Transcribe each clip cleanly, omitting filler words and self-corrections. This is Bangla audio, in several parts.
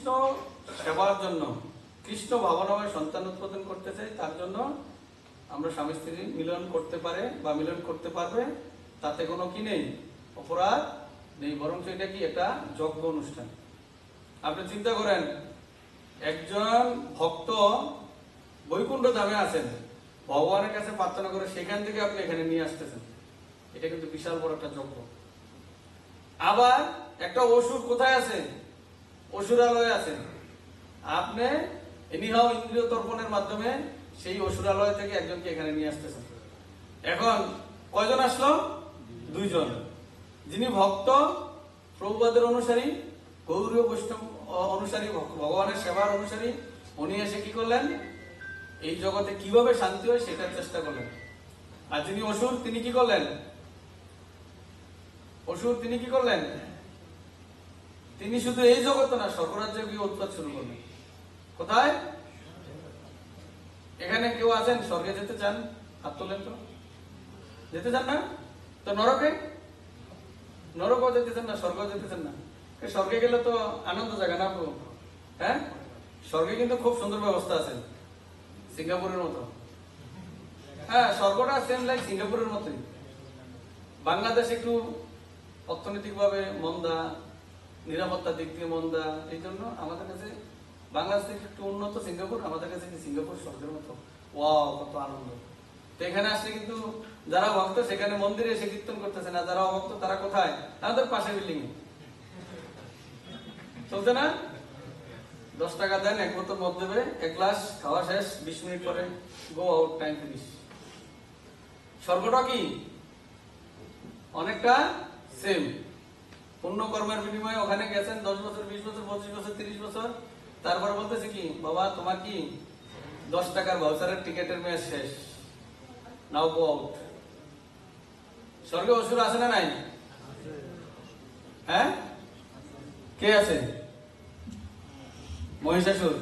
কৃষ্ণ সেবার জন্য, কৃষ্ণ ভাবনাময় সন্তান উৎপাদন করতে চাই, তার জন্য আমরা স্বামী স্ত্রী মিলন করতে পারে বা মিলন করতে পারবে, তাতে কোনো কি নেই, অপরাধ নেই, বরং এটা কি একটা যজ্ঞ অনুষ্ঠান। আপনি চিন্তা করেন, একজন ভক্ত বৈকুণ্ঠ ধামে আছেন, ভগবানের কাছে প্রার্থনা করে সেখান থেকে আপনি এখানে নিয়ে আসতেছেন, এটা কিন্তু বিশাল বড় একটা যজ্ঞ। আবার একটা অসুর কোথায় আছে, অসুরালয়ে আছে, আপনি এনিহাও ইন্দ্রিয় তর্পণের মাধ্যমে সেই অসুরালয় থেকে একজনকে এখানে নিয়ে আসতেছেন। এখন কয়জন আসলো? দুইজন। যিনি ভক্ত, প্রভুপাদের অনুসারী, গৌরীয় বৈষ্ণব অনুসারী, ভগবানের সেবার অনুসারী, উনি এসে কি করলেন, এই জগতে কিভাবে শান্তি হয় সেটার চেষ্টা করলেন। আর যিনি অসুর, তিনি কি করলেন? অসুর তিনি কি করলেন? তিনি শুধু এই জগতে না, স্বর্গরাজ্যে গিয়ে উৎপাত শুরু করলেন। কোথায়? এখানে কেউ আছেন স্বর্গে যেতে চান? হাত তোলেন তো। যেতে চান না তো? নরকে, নরকও যেতে চান না, স্বর্গও যেতে চান না? স্বর্গে গেলে তো আনন্দ জায়গা না? হ্যাঁ, স্বর্গে কিন্তু খুব সুন্দর ব্যবস্থা আছে, সিঙ্গাপুরের মতো। হ্যাঁ, স্বর্গটা সেম লাইক সিঙ্গাপুরের মতোই। বাংলাদেশ একটু অর্থনৈতিকভাবে মন্দা, নিরাপত্তার দিক দিয়ে মন্দা, এই জন্য আমাদের কাছে বাংলাদেশ থেকে একটু উন্নত সিঙ্গাপুর, আমাদের কাছে সিঙ্গাপুর স্বর্গের মতো। ওয়াও, কত আনন্দ। তো এখানে আসলে কিন্তু যারা ভক্ত সেখানে মন্দিরে এসে কীর্তন করতেছে না, যারা অভক্ত তারা কোথায়? আমাদের পাশে বিল্ডিং এ চলছে না? 10 টাকা দেন, এক বোতল মদ দেবে, এক গ্লাস, খাওয়া শেষ, 20 মিনিট পরে গো আউট, টাইম ফিনিশ। স্বর্গটা কি অনেকটা সেম। পুণ্য কর্মের বিনিময়ে ওখানে গেছেন 10 বছর, 20 বছর, 25 বছর, 30 বছর, তারপর বলতেছে কি, বাবা তোমার কি 10 টাকার ভাউচারের টিকেটের মেয়াদ শেষ, নাও গো আউট। স্বর্গে অসুর আছে না নাই? হ্যাঁ, কে আছে? মহিষাসুর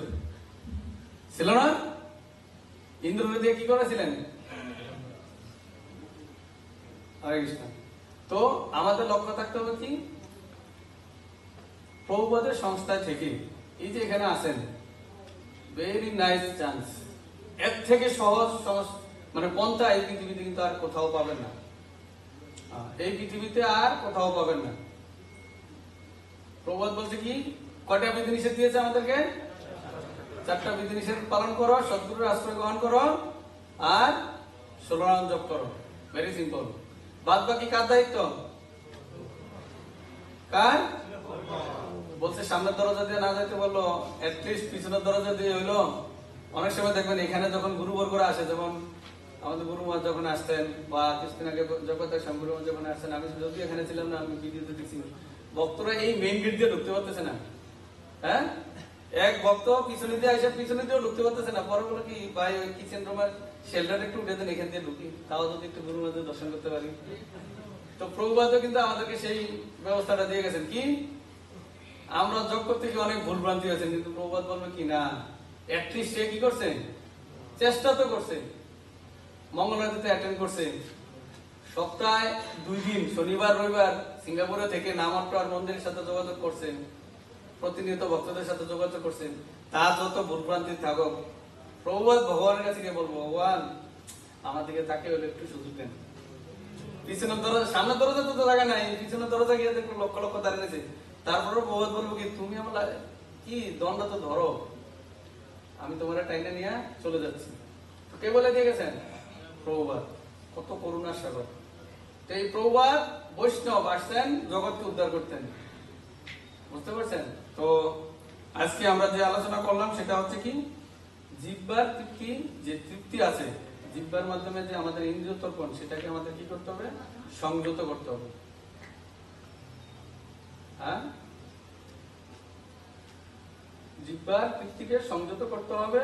ছিল না? ইন্দ্র দিয়ে কি করেছিলেন? হরে কৃষ্ণ। তো আমাদের লক্ষ্য থাকতে হবে কি, প্রভুপাদের সংস্থায় থেকে এই যে এখানে আছেন, ভেরি নাইস চান্স। এর থেকে সহজ মানে পন্থা এই পৃথিবীতে কিন্তু আর কোথাও পাবেন না, এই পৃথিবীতে আর কোথাও পাবেন না। প্রভুপাদ বলছে কি, কয়টা বিধিনিষেধ দিয়েছে আমাদেরকে? 4টা বিধিনিষেধ পালন করো, সদ্গুরুর আশ্রয় গ্রহণ করো, আর 16 নাম জপ করো। Very simple. বাদ বাকি কার দায়িত্ব? কার? বলছে সামনের দরজা দিয়ে না যাইতে বললো, এটলিস্ট পিছনের দরজা দিয়ে হইলো। অনেক সময় দেখবেন এখানে যখন গুরুবর্গরা আসে, যেমন আমাদের গুরুমা যখন আসতেন, বা কিছুদিন আগে জগতের শ্যামগুরু যখন আসতেন, আমি যদি এখানে ছিলাম না, আমি ভিডিওতে দেখছি, ভক্তরা এই মেইন গেট দিয়ে ঢুকতে পারতেছে না। হ্যাঁ, এক ভক্ত পিছনে দিয়ে আসে, পিছনে দিয়েও ঢুকতে পারতেছে না। পরে বলো কি, ভাই ওই কিচেন রুমের শেল্টার একটু উঠে দেন, এখান দিয়ে ঢুকি, তাও যদি একটু গুরুমাদের দর্শন করতে পারি। তো প্রভুপাদ কিন্তু আমাদেরকে সেই ব্যবস্থাটা দিয়ে গেছেন। কি, আমরা যোগ করতে গিয়ে অনেক ভুল ভ্রান্তি হয়েছে, কিন্তু প্রভুপাদ বলবে কি, না অ্যাটলিস্ট সে কি করছে, চেষ্টা তো করছে, মঙ্গলবারতে অ্যাটেন্ড করছে, সপ্তাহে 2 দিন শনিবার রবিবার সিঙ্গাপুরে থেকে নামাট্ট আর মন্দিরের সাথে যোগাযোগ করছেন, প্রতিনিয়ত ভক্তদের সাথে যোগাযোগ করছেন। তা যত ভুলভ্রান্তি থাকুক, প্রভুপাদ ভগবানের কাছে গিয়ে বলবো, ভগবান আমার দিকে তাকে হলে একটু সুযোগ দেন। পিছনের দরজা, সামনের দরজা তো জায়গা নাই, পিছনের দরজা গিয়ে দেখবো লক্ষ লক্ষ দাঁড়িয়েছে। তারপরে প্রভুপাদ বলবো কি, তুমি আমার কি দণ্ড তো ধরো, আমি তোমার টাইনে নিয়ে চলে যাচ্ছি। তো কে বলে দিয়ে গেছেন? প্রভুপাদ। কত করুণার সাগর। তো এই প্রভুপাদ বৈষ্ণব আসছেন জগৎকে উদ্ধার করতেন, বুঝতে পারছেন? তো আজকে আমরা যে আলোচনা করলাম সেটা হচ্ছে কি, জিহ্বার তৃপ্তি, যে তৃপ্তি আছে জিহ্বার মাধ্যমে, যে আমাদের ইন্দ্রিয় তর্পণ, সেটাকে আমাদের কি করতে হবে? সংযত করতে হবে। হ্যাঁ, জিহ্বার তৃপ্তিকে সংযত করতে হবে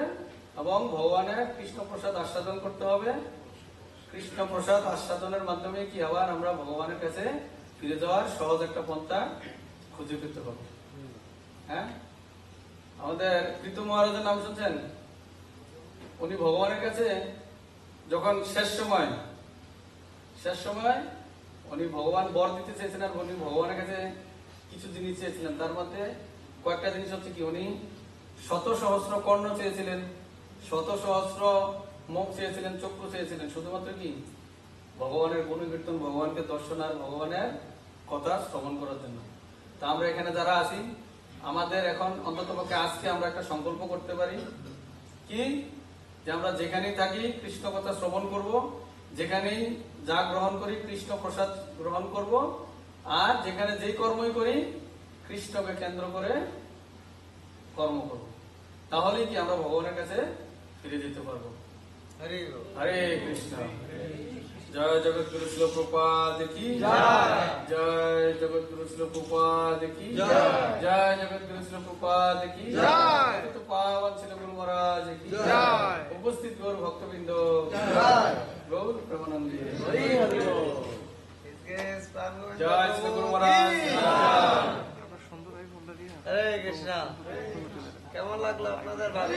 এবং ভগবানের কৃষ্ণ প্রসাদ আস্বাদন করতে হবে। কৃষ্ণ প্রসাদ আস্বাদনের মাধ্যমে কি আবার আমরা ভগবানের কাছে ফিরে যাওয়ার সহজ একটা পন্থা খুঁজে পেতে হবে। হ্যাঁ, আমাদের প্রীতম মহারাজের নাম শুনছেন? উনি ভগবানের কাছে যখন শেষ সময় উনি ভগবান বর দিতে চেয়েছিলেন, উনি ভগবানের কাছে কিছু জিনিস চেয়েছিলেন। তার মধ্যে কয়েকটা জিনিস হচ্ছে কি, উনি শত সহস্র কর্ণ চেয়েছিলেন, শত সহস্র মুখ চেয়েছিলেন, চক্ষু চেয়েছিলেন, শুধুমাত্র কি ভগবানের গুণকীর্তন, ভগবানকে দর্শন আর ভগবানের কথা শ্রবণ করার জন্য। তা আমরা এখানে যারা আছি, আমাদের এখন অন্ততপক্ষে আজকে আমরা একটা সংকল্প করতে পারি কি, যে আমরা যেখানেই থাকি কৃষ্ণ কথা শ্রবণ করব, যেখানেই যা গ্রহণ করি কৃষ্ণ প্রসাদ গ্রহণ করব, আর যেখানে যেই কর্মই করি কৃষ্ণকে কেন্দ্র করে কর্ম করব। তাহলেই কি আমরা ভগবানের কাছে ফিরে যেতে পারবো। হরে কৃষ্ণ। জয় জগৎগুরু শিল প্রপাদ কি জয়, জয় জগৎগুরু শিল প্রপাদ কি জয়, জয় জগৎগুরু শিল প্রপাদ কি জয়, তো পাবন শিল গুরু মহারাজ কি জয়, উপস্থিত গৌর ভক্তবৃন্দ জয়, গৌর প্রেমানন্দে হরি হরি বল। জয় শিল গুরু মহারাজ জয়। হরে কৃষ্ণ। কেমন লাগলো আপনাদের ভালো?